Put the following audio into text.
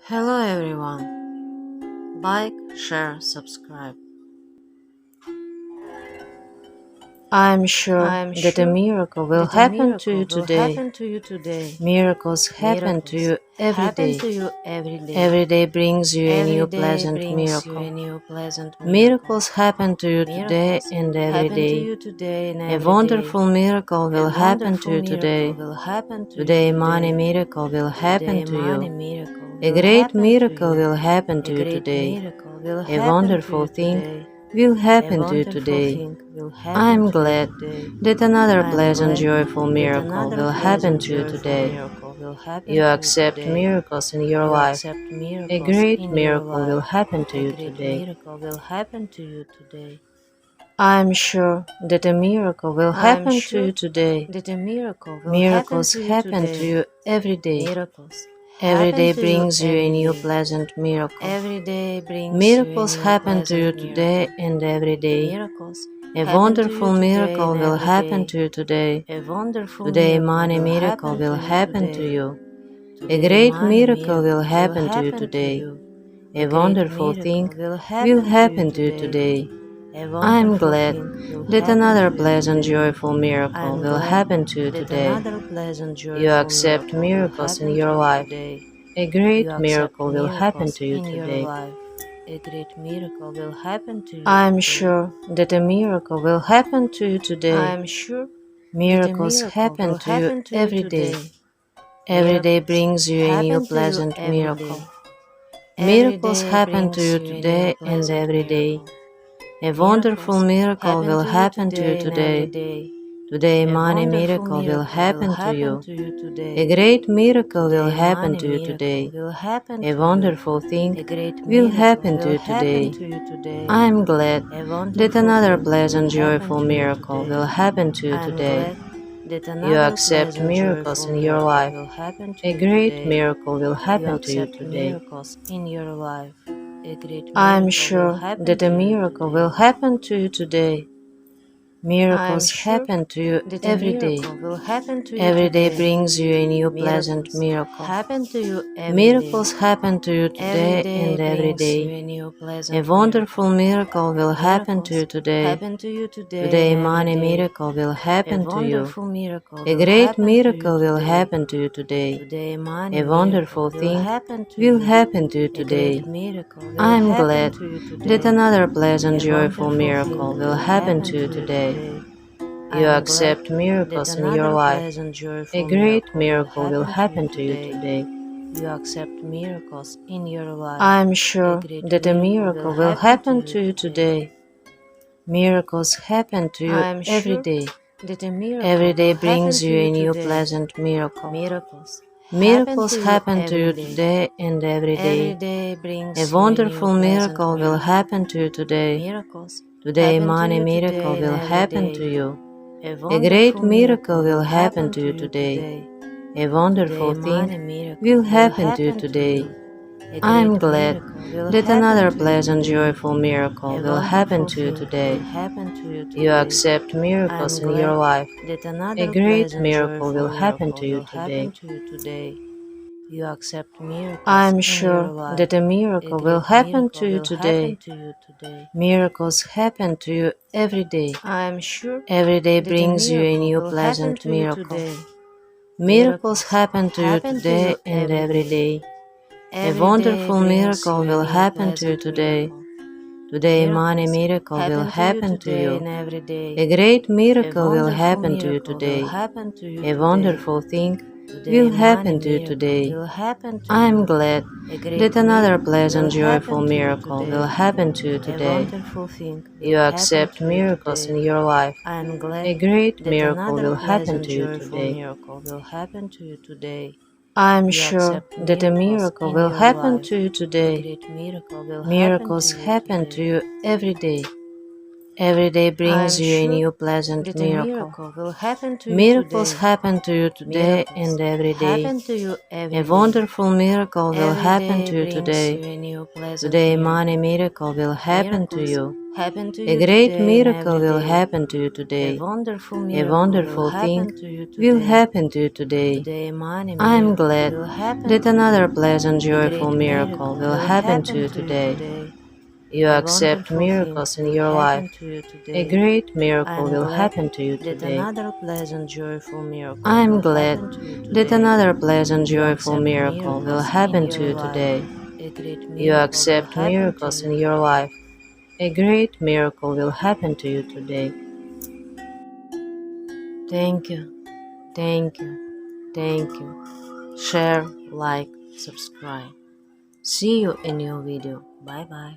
Hello everyone. Like, share, subscribe. I'm sure that a miracle will happen to you today. Miracles happen to you every day. Every day brings you a new pleasant miracle. Miracles happen to you today and every day. A wonderful miracle will happen to you today. Today, money miracle will happen to you. A great miracle will happen to you today. A wonderful thing will happen to you today. I am glad that another pleasant, joyful miracle will happen to you today. You accept miracles in your life. A great miracle will happen to you today. I am sure that a miracle will happen to you today. Miracles happen to you every day. Every day brings you a new pleasant miracle. Miracles happen to you today and every day. A wonderful miracle will happen to you today. Today, money miracle will happen to you. A great miracle will happen to you today. A wonderful thing will happen to you today. I am glad that another pleasant, joyful miracle will happen to you today. You accept miracles in your life. A great miracle will happen to you today. I am sure that a miracle will happen to you today. Miracles happen to you every day. Every day brings you a new pleasant miracle. Miracles happen to you today and every day. A wonderful miracle will happen to you today. Today, money miracle will happen to you. A great miracle will happen to you today. A wonderful thing will happen to you today. I am glad that another pleasant, joyful miracle will happen to you today. You accept miracles in your life. A great miracle will happen to you today. I am sure that a miracle will happen to you today. Miracles happen to you every day. Every day brings you a new pleasant miracle. Miracles happen to you today and every day. A wonderful miracle will happen to you today. Today, money miracle will happen to you. A great miracle will happen to you today. A wonderful thing will happen to you today. I am glad that another pleasant, joyful miracle will happen to you today. You accept miracles in your life. A great miracle will happen to you today. I am sure that a miracle will happen to you today. Miracles happen to you every day. Every day brings you a new pleasant miracle. Miracles happen to you today and every day. A wonderful miracle will happen to you today. Today, money miracle will happen to you. A great miracle will happen to you today. A wonderful thing will happen to you today. I am glad that another pleasant, joyful miracle will happen to you today. You accept miracles in your life. A great miracle will happen to you today. I am sure that a miracle will happen to you today. Miracles happen to you every day. Every day brings you a new pleasant miracle. Miracles happen to you today and every day. A wonderful miracle will happen to you today. Today, money miracle will happen to you. A great miracle will happen to you today. A wonderful thing will happen to you today. I am glad that another pleasant, joyful miracle will happen to you today. You accept miracles in your life. A great miracle will happen to you today. I am sure that a miracle will happen to you today. Miracles happen to you every day. Every day brings you a new pleasant miracle. Miracles happen to you today and every day. A wonderful miracle will happen to you today. Today, money miracle will happen to you. A great miracle will happen to you today. A wonderful thing will happen to you today. I am glad that another pleasant, joyful miracle will happen to you today. You accept miracles in your life. A great miracle will happen to you today. I am glad that another pleasant, joyful miracle will happen to you today. You accept miracles in your life. A great miracle will happen to you today. Thank you, thank you, thank you. Share, like, subscribe. See you in your video. Bye bye.